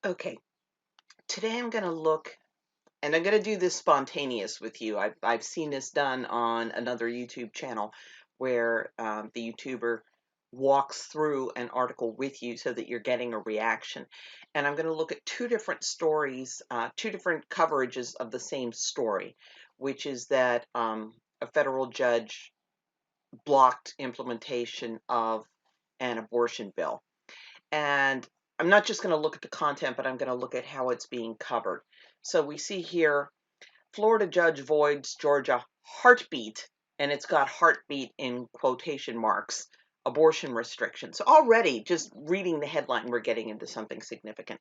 Okay, today I'm going to look, and I'm going to do this spontaneous with you. I've seen this done on another YouTube channel where the YouTuber walks through an article with you so that you're getting a reaction. And I'm going to look at two different stories, two different coverages of the same story, which is that a federal judge blocked implementation of an abortion bill. And I'm not just going to look at the content, but I'm going to look at how it's being covered. So we see here, Florida judge voids Georgia heartbeat, and it's got heartbeat in quotation marks, abortion restrictions. So already, just reading the headline, we're getting into something significant.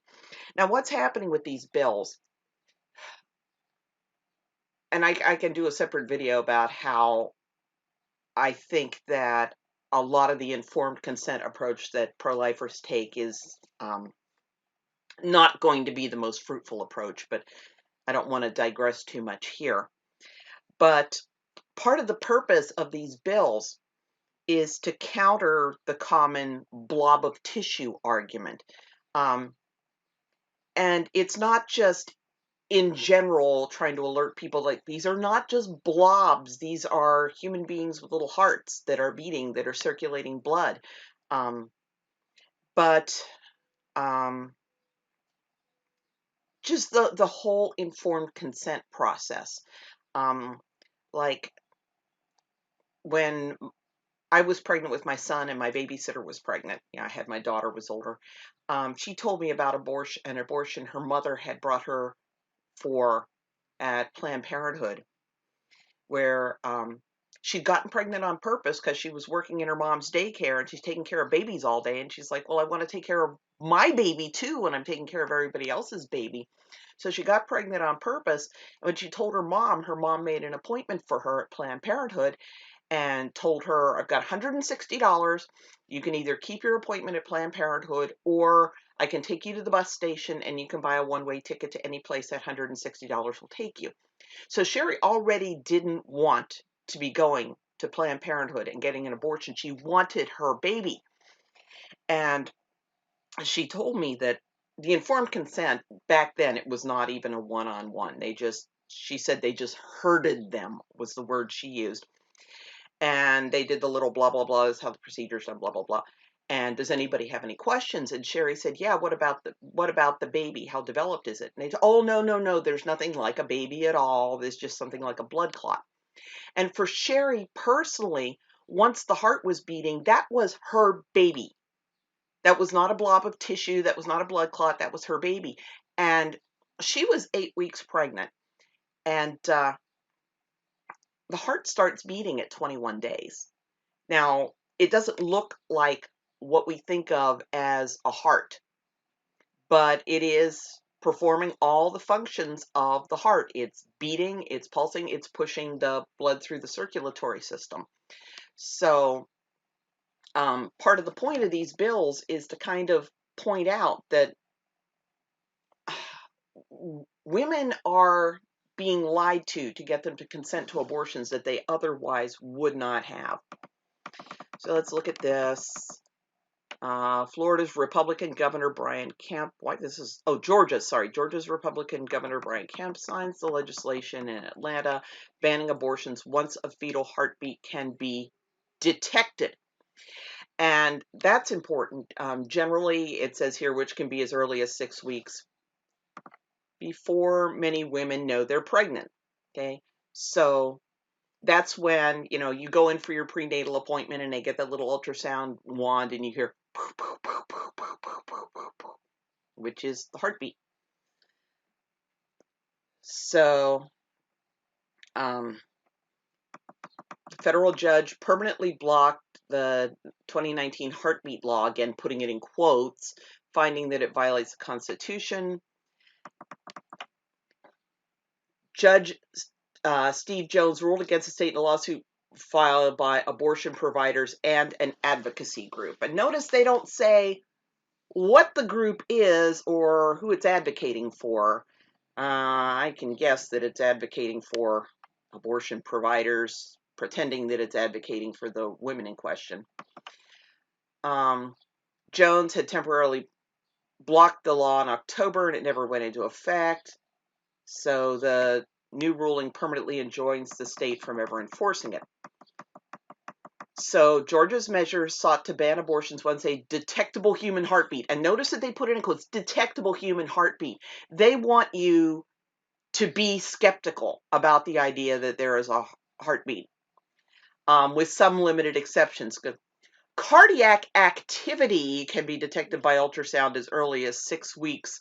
Now, what's happening with these bills? And I can do a separate video about how I think that a lot of the informed consent approach that pro-lifers take is not going to be the most fruitful approach, but I don't want to digress too much here. But part of the purpose of these bills is to counter the common blob of tissue argument. Um, and it's not just in general trying to alert people like these are not just blobs, these are human beings with little hearts that are beating, that are circulating blood. Um, but um, just the whole informed consent process. Um, like when I was pregnant with my son and my babysitter was pregnant, I had my daughter was older. She told me about an abortion her mother had brought her for at Planned Parenthood, where she'd gotten pregnant on purpose because she was working in her mom's daycare and she's taking care of babies all day. And she's like, well, I want to take care of my baby too when I'm taking care of everybody else's baby. So she got pregnant on purpose. And when she told her mom made an appointment for her at Planned Parenthood and told her, I've got $160. You can either keep your appointment at Planned Parenthood or I can take you to the bus station and you can buy a one-way ticket to any place that $160 will take you. So Sherry already didn't want to be going to Planned Parenthood and getting an abortion. She wanted her baby. And she told me that the informed consent back then, it was not even a one-on-one. She said they just herded them was the word she used. And they did the little blah, blah, blah, this is how the procedure's done, blah, blah, blah. And does anybody have any questions? And Sherry said, yeah, what about the baby? How developed is it? And they said, oh, no, no, no, there's nothing like a baby at all. There's just something like a blood clot. And for Sherry personally, once the heart was beating, that was her baby. That was not a blob of tissue. That was not a blood clot. That was her baby. And she was 8 weeks pregnant. And the heart starts beating at 21 days. Now, it doesn't look like what we think of as a heart, but it is performing all the functions of the heart. It's beating, it's pulsing, it's pushing the blood through the circulatory system. So part of the point of these bills is to kind of point out that women are being lied to get them to consent to abortions that they otherwise would not have. So let's look at this. Florida's Republican Governor Brian Kemp, Georgia's Republican Governor Brian Kemp signs the legislation in Atlanta banning abortions once a fetal heartbeat can be detected. And that's important. Generally, it says here, which can be as early as 6 weeks before many women know they're pregnant. Okay. So that's when, you go in for your prenatal appointment and they get that little ultrasound wand and you hear, poo, poo, poo, poo, poo, poo, poo, poo, poo, which is the heartbeat. So, the federal judge permanently blocked the 2019 heartbeat law, again, putting it in quotes, finding that it violates the Constitution. Judge Steve Jones ruled against the state in a lawsuit filed by abortion providers and an advocacy group. And notice they don't say what the group is or who it's advocating for. I can guess that it's advocating for abortion providers, pretending that it's advocating for the women in question. Jones had temporarily blocked the law in October and it never went into effect. So the new ruling permanently enjoins the state from ever enforcing it. So Georgia's measures sought to ban abortions once a detectable human heartbeat. And notice that they put it in quotes, detectable human heartbeat. They want you to be skeptical about the idea that there is a heartbeat, with some limited exceptions. Cardiac activity can be detected by ultrasound as early as 6 weeks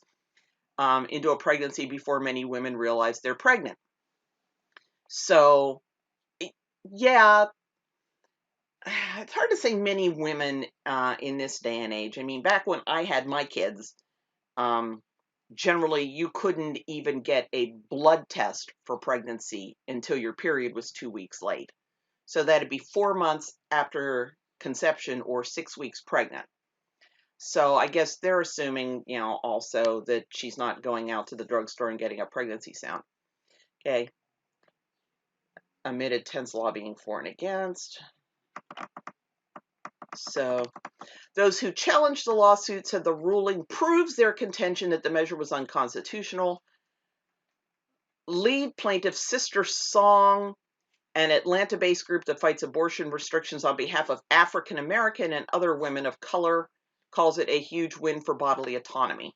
into a pregnancy before many women realize they're pregnant. So, yeah, it's hard to say many women in this day and age. I mean, back when I had my kids, um, generally you couldn't even get a blood test for pregnancy until your period was 2 weeks late. So that'd be 4 months after conception or 6 weeks pregnant. So I guess they're assuming, also that she's not going out to the drugstore and getting a pregnancy sound. Okay. Amid tense lobbying for and against. So those who challenged the lawsuit said the ruling proves their contention that the measure was unconstitutional. Lead plaintiff Sister Song, an Atlanta-based group that fights abortion restrictions on behalf of African American and other women of color, calls it a huge win for bodily autonomy.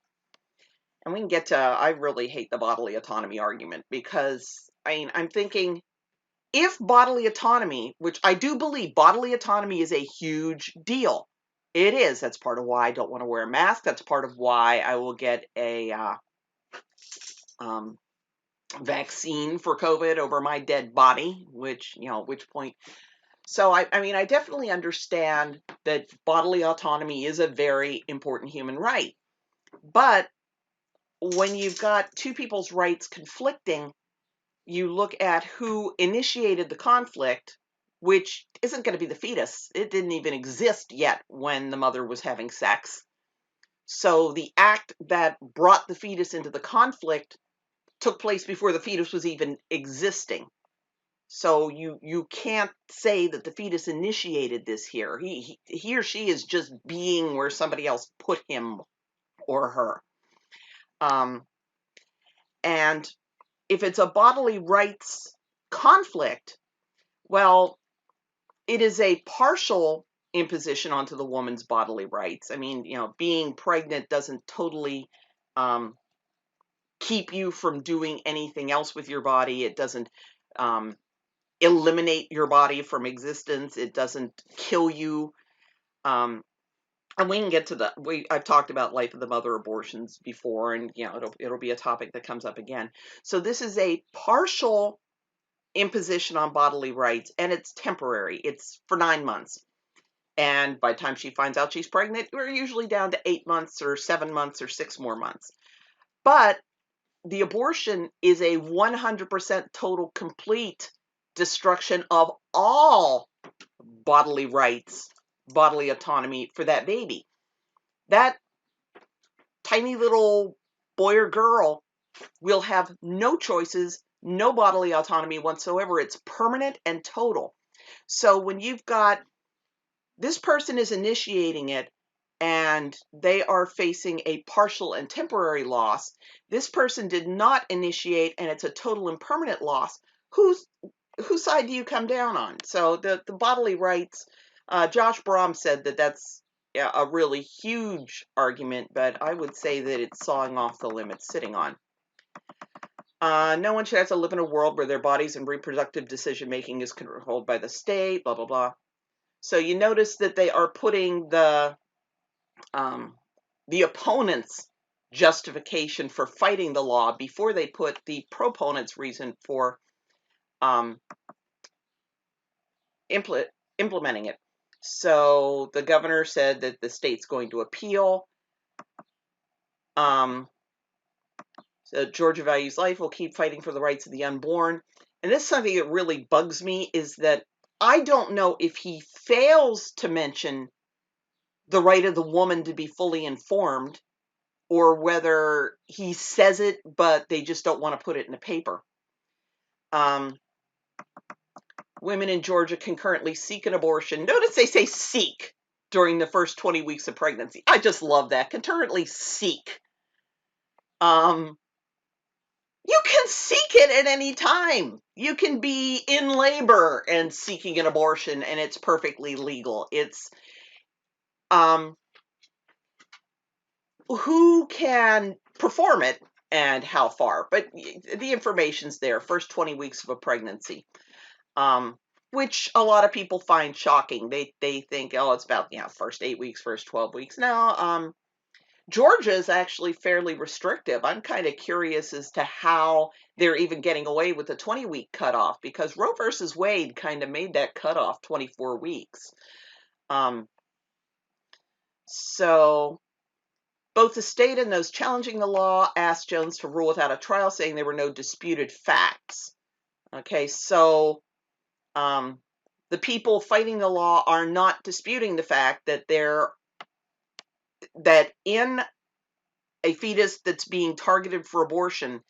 And we can get to, I really hate the bodily autonomy argument because, I'm thinking, if bodily autonomy, which I do believe bodily autonomy is a huge deal. It is. That's part of why I don't want to wear a mask. That's part of why I will get a vaccine for COVID over my dead body, which, at which point. So, I definitely understand that bodily autonomy is a very important human right. But when you've got two people's rights conflicting, you look at who initiated the conflict, which isn't going to be the fetus. It didn't even exist yet when the mother was having sex. So the act that brought the fetus into the conflict took place before the fetus was even existing. So you can't say that the fetus initiated this here. He or she is just being where somebody else put him or her. And if it's a bodily rights conflict, well, it is a partial imposition onto the woman's bodily rights. Being pregnant doesn't totally keep you from doing anything else with your body. It doesn't eliminate your body from existence. It doesn't kill you. And we can get to I've talked about life of the mother abortions before, and it'll be a topic that comes up again. So this is a partial imposition on bodily rights, and it's temporary. It's for 9 months. And by the time she finds out she's pregnant, we're usually down to 8 months or 7 months or 6 more months. But the abortion is a 100% total complete destruction of all bodily rights, bodily autonomy for that baby. That tiny little boy or girl will have no choices, no bodily autonomy whatsoever. It's permanent and total. So when you've got this person is initiating it and they are facing a partial and temporary loss, this person did not initiate and it's a total and permanent loss, whose side do you come down on? So the bodily rights, Josh Brahm said that that's a really huge argument, but I would say that it's sawing off the limb it's sitting on. No one should have to live in a world where their bodies and reproductive decision making is controlled by the state, blah, blah, blah. So you notice that they are putting the opponent's justification for fighting the law before they put the proponent's reason for implementing it. So the governor said that the state's going to appeal. So Georgia Values Life will keep fighting for the rights of the unborn. And this is something that really bugs me, is that I don't know if he fails to mention the right of the woman to be fully informed, or whether he says it, but they just don't want to put it in the paper. Women in Georgia can currently seek an abortion. Notice they say seek. during the first 20 weeks of pregnancy. I just love that. Concurrently seek. You can seek it at any time. You can be in labor and seeking an abortion, and it's perfectly legal. It's who can perform it and how far, but the information's there. First 20 weeks of a pregnancy, which a lot of people find shocking. They think, oh, it's about first 8 weeks, first 12 weeks. No, Georgia is actually fairly restrictive. I'm kind of curious as to how they're even getting away with the 20-week cutoff, because Roe versus Wade kind of made that cutoff 24 weeks. So both the state and those challenging the law asked Jones to rule without a trial, saying there were no disputed facts. Okay, so the people fighting the law are not disputing the fact that in a fetus that's being targeted for abortion,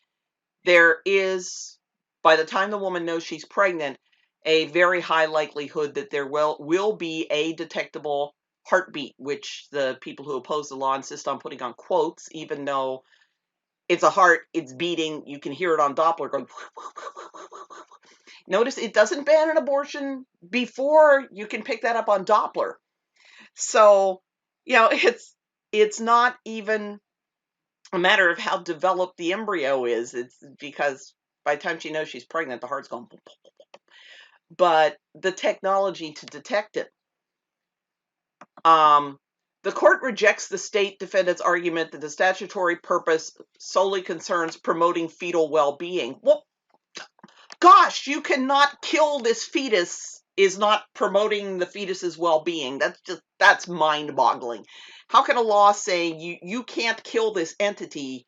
there is, by the time the woman knows she's pregnant, a very high likelihood that there will be a detectable heartbeat, which the people who oppose the law insist on putting on quotes, even though it's a heart, it's beating, you can hear it on Doppler going. Notice it doesn't ban an abortion before you can pick that up on Doppler. So, it's not even a matter of how developed the embryo is. It's because by the time she knows she's pregnant, the heart's going. But the technology to detect it. The court rejects the state defendant's argument that the statutory purpose solely concerns promoting fetal well-being. Well, gosh, you cannot kill this fetus is not promoting the fetus's well-being. That's mind-boggling. How can a law say you can't kill this entity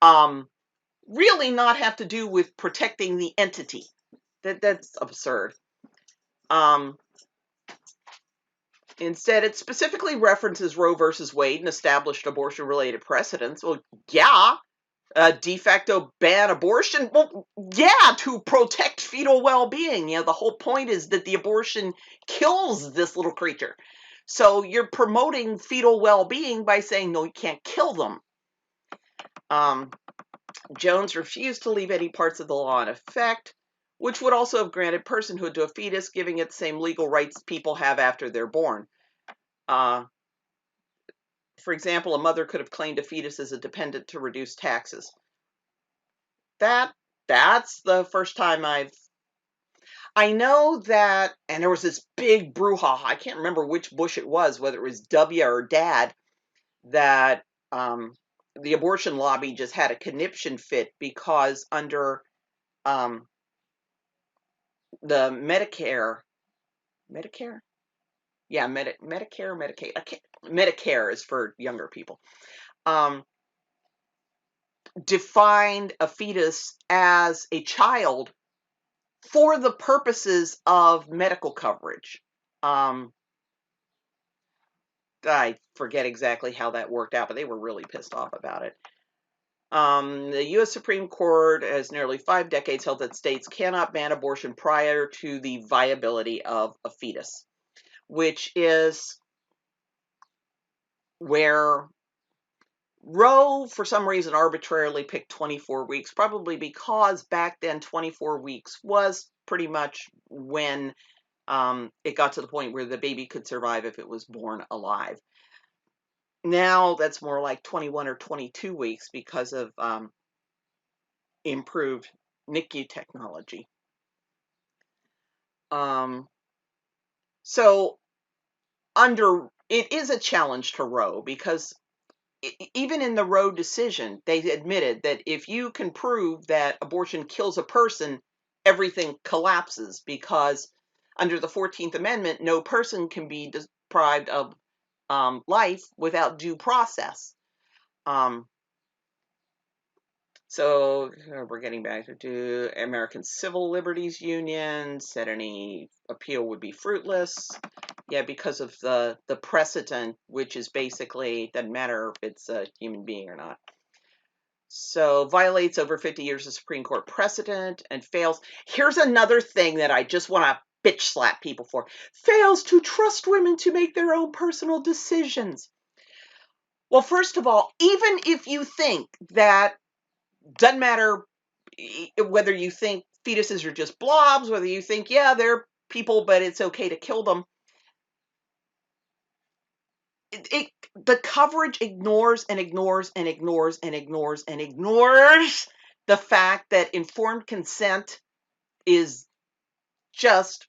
really not have to do with protecting the entity? That's absurd. Instead, it specifically references Roe versus Wade and established abortion-related precedents. Well, yeah, de facto ban abortion. Well, yeah, to protect fetal well-being. The whole point is that the abortion kills this little creature. So you're promoting fetal well-being by saying, no, you can't kill them. Jones refused to leave any parts of the law in effect, which would also have granted personhood to a fetus, giving it the same legal rights people have after they're born. For example, a mother could have claimed a fetus as a dependent to reduce taxes. That's the first time I know that, and there was this big brouhaha. I can't remember which Bush it was, whether it was W or Dad, that the abortion lobby just had a conniption fit because under the Medicare, yeah, Medicare, Medicaid. Medicare is for younger people. Defined a fetus as a child for the purposes of medical coverage. I forget exactly how that worked out, but they were really pissed off about it. The U.S. Supreme Court has nearly 5 decades held that states cannot ban abortion prior to the viability of a fetus, which is where Roe, for some reason, arbitrarily picked 24 weeks, probably because back then 24 weeks was pretty much when it got to the point where the baby could survive if it was born alive. Now that's more like 21 or 22 weeks because of improved NICU technology. So it is a challenge to Roe, because even in the Roe decision, they admitted that if you can prove that abortion kills a person, everything collapses, because under the 14th Amendment, no person can be deprived of life without due process. So we're getting back to American Civil Liberties Union, said any appeal would be fruitless. Yeah, because of the precedent, which is basically, doesn't matter if it's a human being or not. So violates over 50 years of Supreme Court precedent and fails. Here's another thing that I just want to bitch slap people for, fails to trust women to make their own personal decisions. Well, first of all, even if you think that, doesn't matter whether you think fetuses are just blobs, whether you think, yeah, they're people, but it's okay to kill them, the coverage ignores and ignores and ignores and ignores and ignores the fact that informed consent is just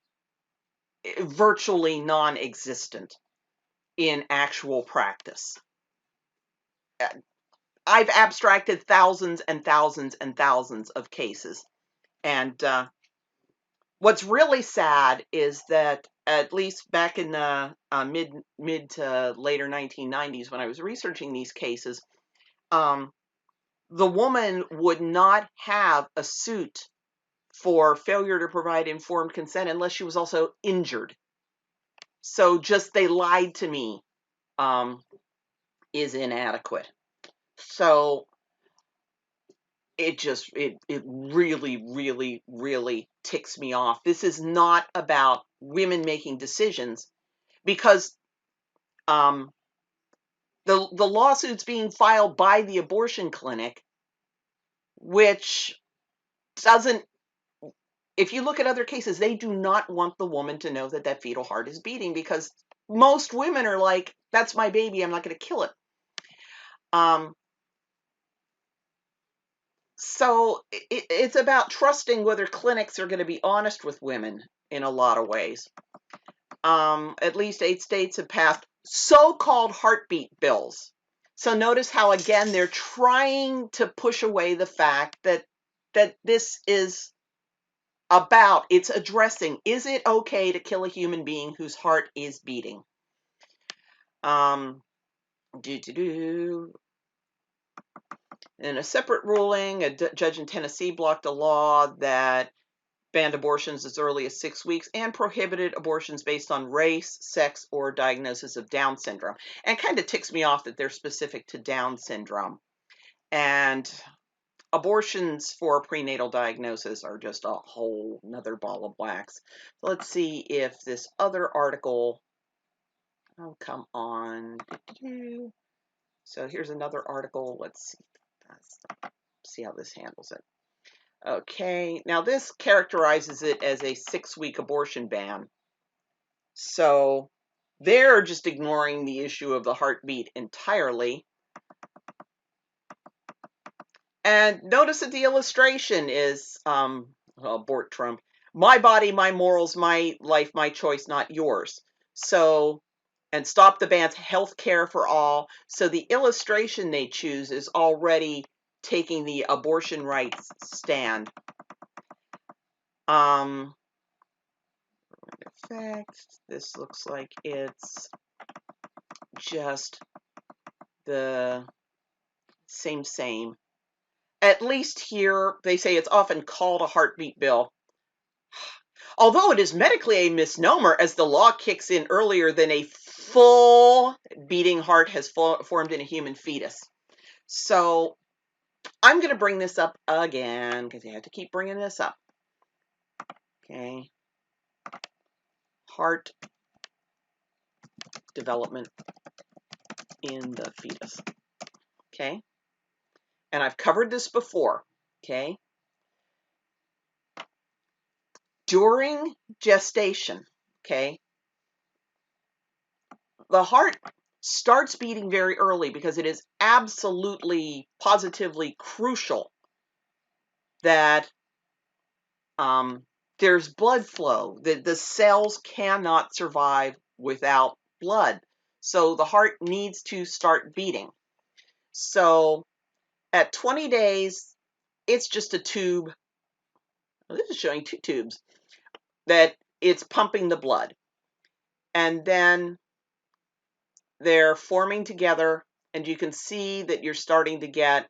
virtually non-existent in actual practice. I've abstracted thousands and thousands and thousands of cases, and what's really sad is that at least back in the mid to later 1990s, when I was researching these cases, the woman would not have a suit for failure to provide informed consent unless she was also injured. So just they lied to me is inadequate. So it really, really, really ticks me off. This is not about women making decisions, because the lawsuit's being filed by the abortion clinic, which doesn't, if you look at other cases, they do not want the woman to know that that fetal heart is beating, because most women are like, that's my baby, I'm not going to kill it. So it's about trusting whether clinics are going to be honest with women in a lot of ways. At least 8 states have passed so-called heartbeat bills. So notice how, again, they're trying to push away the fact that this is about, it's addressing, is it okay to kill a human being whose heart is beating? In a separate ruling, a judge in Tennessee blocked a law that banned abortions as early as 6 weeks and prohibited abortions based on race, sex, or diagnosis of Down syndrome. And it kind of ticks me off that they're specific to Down syndrome. And abortions for prenatal diagnosis are just a whole nother ball of wax. So let's see if this other article, oh, come on. So here's another article. Let's see how this handles it. Okay, now this characterizes it as a 6-week abortion ban. So they're just ignoring the issue of the heartbeat entirely. And notice that the illustration is, abort Trump, my body, my morals, my life, my choice, not yours. So, and stop the bans, health care for all. So the illustration they choose is already taking the abortion rights stand. Effect, this looks like it's just the same. At least here, they say it's often called a heartbeat bill, although it is medically a misnomer, as the law kicks in earlier than a full beating heart has formed in a human fetus. So I'm going to bring this up again, because you have to keep bringing this up. Okay. Heart development in the fetus. Okay. And I've covered this before. Okay. During gestation, okay, the heart starts beating very early, because it is absolutely, positively crucial that there's blood flow. The cells cannot survive without blood. So the heart needs to start beating. So at 20 days, it's just a tube. Well, this is showing 2 tubes that it's pumping the blood. And then they're forming together, and you can see that you're starting to get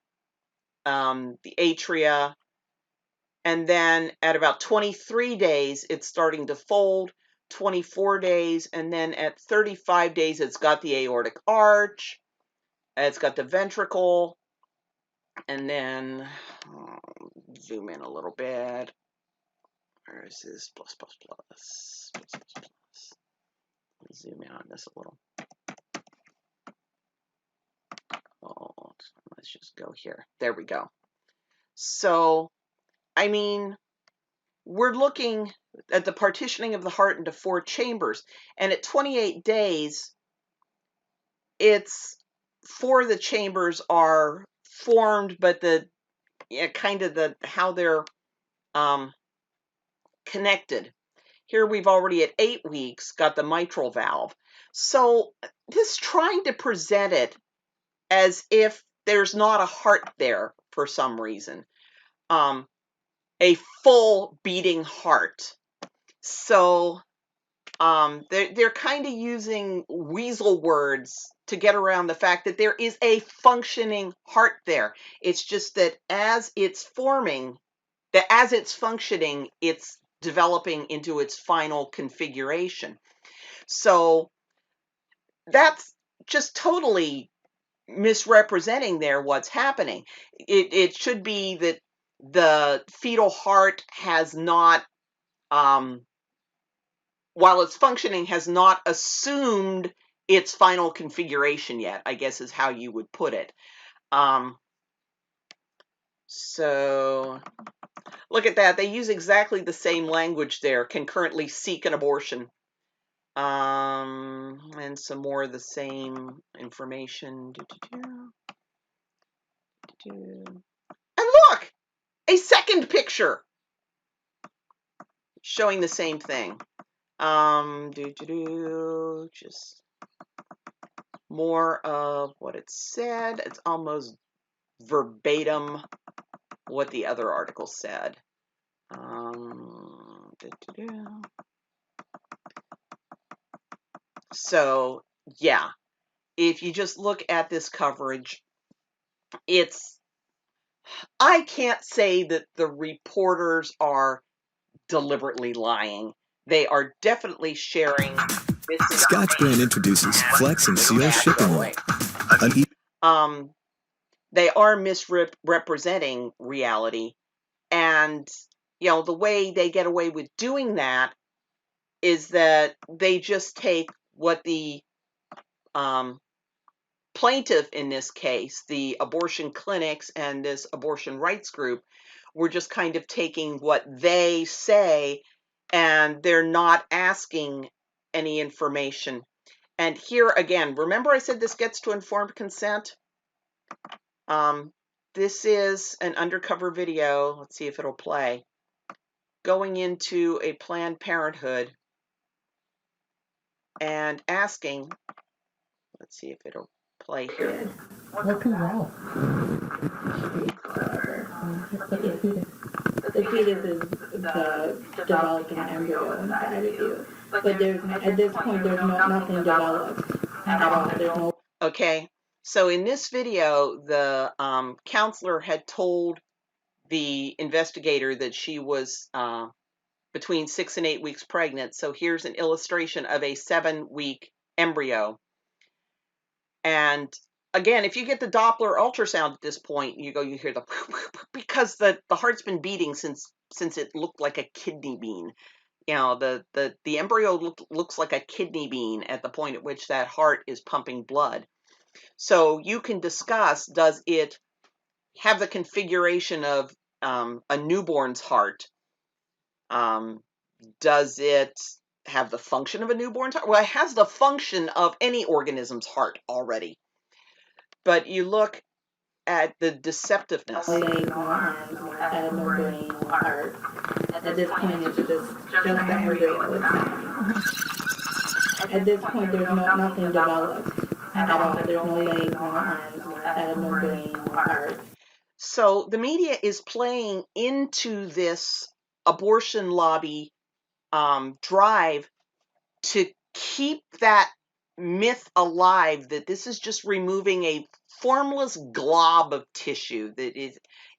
the atria. And then at about 23 days, it's starting to fold, 24 days, and then at 35 days, it's got the aortic arch, it's got the ventricle, and then zoom in a little bit. Where is this plus, plus, plus, plus, plus, plus. Zoom in on this a little. Oh, let's just go here. There we go. So, I mean, we're looking at the partitioning of the heart into 4 chambers, and at 28 days, it's 4 of the chambers are formed, but the kind of the how they're connected. Here we've already at 8 weeks got the mitral valve. So this trying to present it as if there's not a heart there for some reason, a full beating heart. So they're kind of using weasel words to get around the fact that there is a functioning heart there. It's just that as it's forming, that as it's functioning, it's developing into its final configuration. So that's just totally misrepresenting there what's happening. It should be that the fetal heart has not, while it's functioning, has not assumed its final configuration yet, I guess is how you would put it. So look at that. They use exactly the same language there. Can currently seek an abortion. And some more of the same information. And look, a second picture showing the same thing. Just more of what it said. It's almost verbatim what the other article said. So yeah, if you just look at this coverage, I can't say that the reporters are deliberately lying. They are definitely sharing this. Scotch Brand introduces Flex and Seal Shipping Roll. They are misrepresenting reality, and the way they get away with doing that is that they just take what the plaintiff in this case, the abortion clinics and this abortion rights group, were just kind of taking what they say, and they're not asking any information. And here again, remember I said this gets to informed consent? This is an undercover video. Let's see if it'll play. Going into a Planned Parenthood and asking, let's see if it'll play here. What can wrong? The fetus is the developing embryo inside of you. But at this point, there's nothing developed at all. There's no. Okay, so in this video, the counselor had told the investigator that she was between 6 and 8 weeks pregnant. So here's an illustration of a 7-week embryo. And again, if you get the Doppler ultrasound at this point, you hear the because the heart's been beating since it looked like a kidney bean. The embryo looks like a kidney bean at the point at which that heart is pumping blood. So you can discuss, does it have the configuration of a newborn's heart? Does it have the function of a newborn's heart? Well, it has the function of any organism's heart already. But you look at the deceptiveness. No legs, no arms, no head, no brain, no heart. At this point, it's just an embryo. At this point, there's nothing developed at all. There's no legs, no arms, no head, no brain, no heart. So the media is playing into this abortion lobby drive to keep that myth alive that this is just removing a formless glob of tissue, that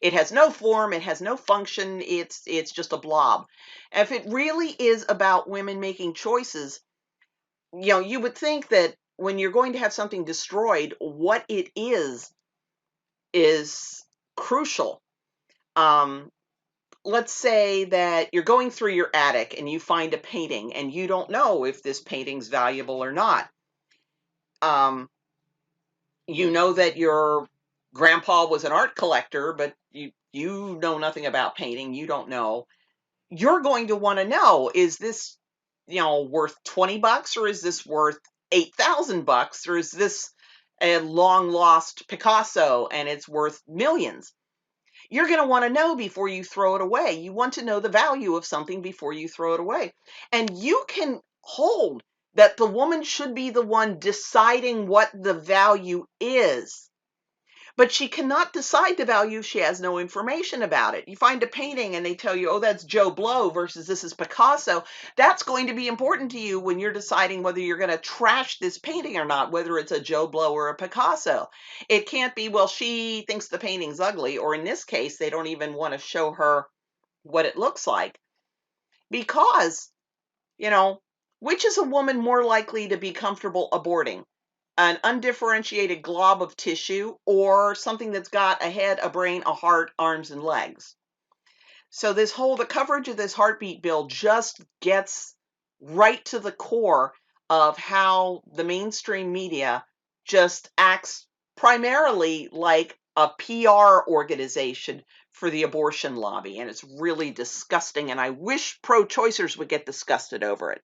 it has no form, it has no function, it's just a blob. And if it really is about women making choices, you would think that when you're going to have something destroyed, what it is crucial. let's say that you're going through your attic and you find a painting and you don't know if this painting's valuable or not. You know that your grandpa was an art collector, but you know nothing about painting. You don't know. You're going to want to know, is this, worth $20 or is this worth $8,000 or is this a long lost Picasso and it's worth millions? You're going to want to know before you throw it away. You want to know the value of something before you throw it away. And you can hold that the woman should be the one deciding what the value is. But she cannot decide the value if she has no information about it. You find a painting and they tell you, oh, that's Joe Blow versus this is Picasso. That's going to be important to you when you're deciding whether you're going to trash this painting or not, whether it's a Joe Blow or a Picasso. It can't be, well, she thinks the painting's ugly, or in this case, they don't even want to show her what it looks like. Because, which is a woman more likely to be comfortable aborting? An undifferentiated glob of tissue or something that's got a head, a brain, a heart, arms, and legs. So the coverage of this heartbeat bill just gets right to the core of how the mainstream media just acts primarily like a PR organization for the abortion lobby. And it's really disgusting. And I wish pro-choicers would get disgusted over it.